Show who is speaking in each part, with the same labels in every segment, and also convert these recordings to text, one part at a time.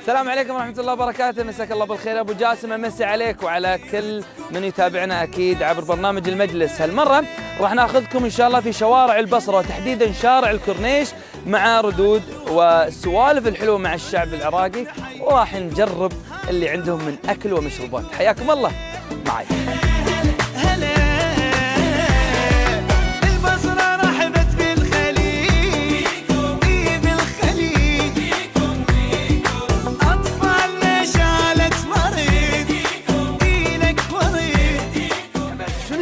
Speaker 1: السلام عليكم ورحمة الله وبركاته، مساك الله بالخير أبو جاسم، أمسي عليك وعلى كل من يتابعنا أكيد عبر برنامج المجلس. هالمرة راح ناخذكم إن شاء الله في شوارع البصرة وتحديدا شارع الكورنيش مع ردود والسوالف الحلوة مع الشعب العراقي، وراح نجرب اللي عندهم من أكل ومشروبات. حياكم الله معي.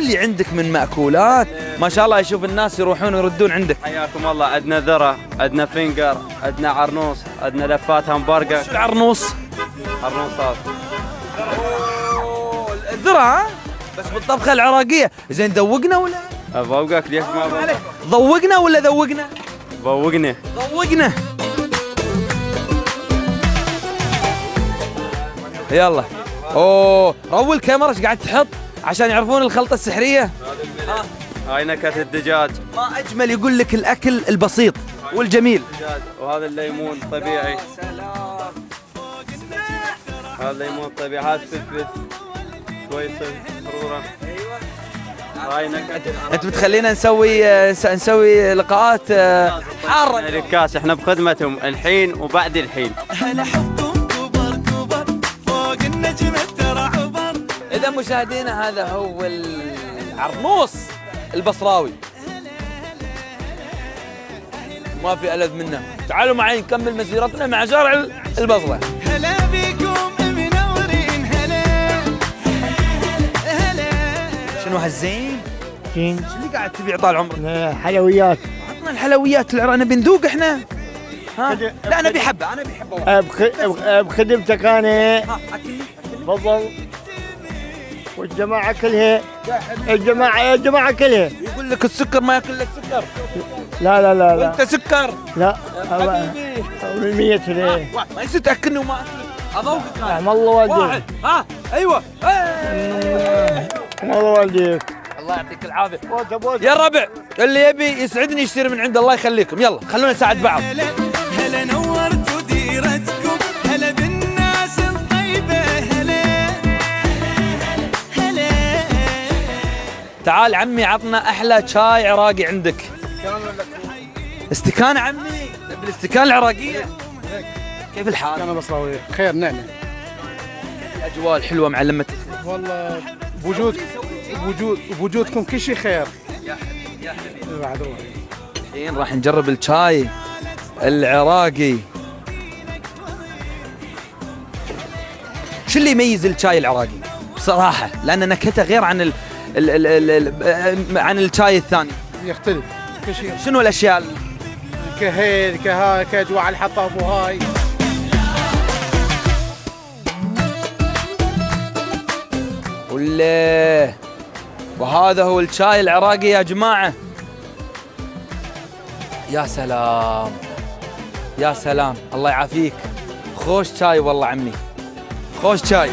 Speaker 1: اللي عندك من مأكولات ما شاء الله، يشوف الناس يروحون ويردون عندك.
Speaker 2: حياكم الله. عندنا ذرة، عندنا فينجر، عندنا عرنوس، عندنا لفات همبرجر.
Speaker 1: شو العرنوس؟
Speaker 2: عرنوسات.
Speaker 1: الذرة ها؟ بس بالطبخة العراقية. زين ذوقنا ولا؟
Speaker 2: ذوقك ليش ما ذوقك؟
Speaker 1: ذوقنا ولا ذوقنا؟
Speaker 2: ذوقنا.
Speaker 1: ذوقنا. يلا. اوه روي الكاميرا ايش قاعد تحط عشان يعرفون الخلطة السحرية؟
Speaker 2: هاي نكهة الدجاج.
Speaker 1: ما أجمل يقول لك الأكل البسيط والجميل.
Speaker 2: وهذا الليمون طبيعي. هذا الليمون طبيعي، هذا فلفل شوي حرورة. هاي نكهة.
Speaker 1: أنت بتخلينا نسوي لقاءات حارة.
Speaker 2: الكاس احنا بخدمتهم الحين وبعد الحين.
Speaker 1: إذا مشاهدينا هذا هو العرنوس البصراوي، ما في ألذ منه. تعالوا معي نكمل مسيرتنا مع شارع البصرة. هلا بكم منورين. شنو هالزين؟
Speaker 3: زين.
Speaker 1: شو اللي قاعد تبيع طال عمرك؟
Speaker 3: حلويات.
Speaker 1: عطنا الحلويات العراقية، نبي نذوق احنا. ها؟ لا أنا بحبه، أنا بحبه.
Speaker 3: بخدمتك أنا.
Speaker 1: ها أكلني.
Speaker 3: تفضل. والجماعة كلها. الجماعة كلها.
Speaker 1: يقول لك السكر ما ياكل لك سكر.
Speaker 3: لا
Speaker 1: وانت سكر.
Speaker 3: لا. 100 ليه.
Speaker 1: ما يصير تاكلني وما اكل. اذوقك.
Speaker 3: رحم الله والديك.
Speaker 1: واحد. ها ايوه.
Speaker 3: رحم الله والديك.
Speaker 1: الله يعطيك العافيه. يا ربع اللي يبي يسعدني يشتري من عند الله يخليكم. يلا خلونا نساعد بعض.
Speaker 4: هلا نورتوا ديرتكم، هلا بالناس الطيبه. هلا
Speaker 1: تعال عمي عطنا احلى شاي عراقي عندك. استكان عمي بالاستكان العراقيه. كيف الحال؟
Speaker 5: انا بصراوي خير نعمه.
Speaker 1: الاجواء الحلوه معلمة.
Speaker 5: والله بوجودكم كل شيء خير.
Speaker 1: يا حبيبي يا حبيبي.
Speaker 5: بعد روح.
Speaker 1: الحين راح نجرب الشاي العراقي. شو اللي يميز الشاي العراقي بصراحه؟ لان نكهته غير عن عن الشاي الثاني.
Speaker 5: يختلف كل شيء.
Speaker 1: شنو الاشياء؟
Speaker 5: كهيل كهاي كاجواء الحطب وهاي.
Speaker 1: وهذا هو الشاي العراقي يا جماعه. يا سلام يا سلام، الله يعافيك. خوش شاي والله عمي، خوش شاي.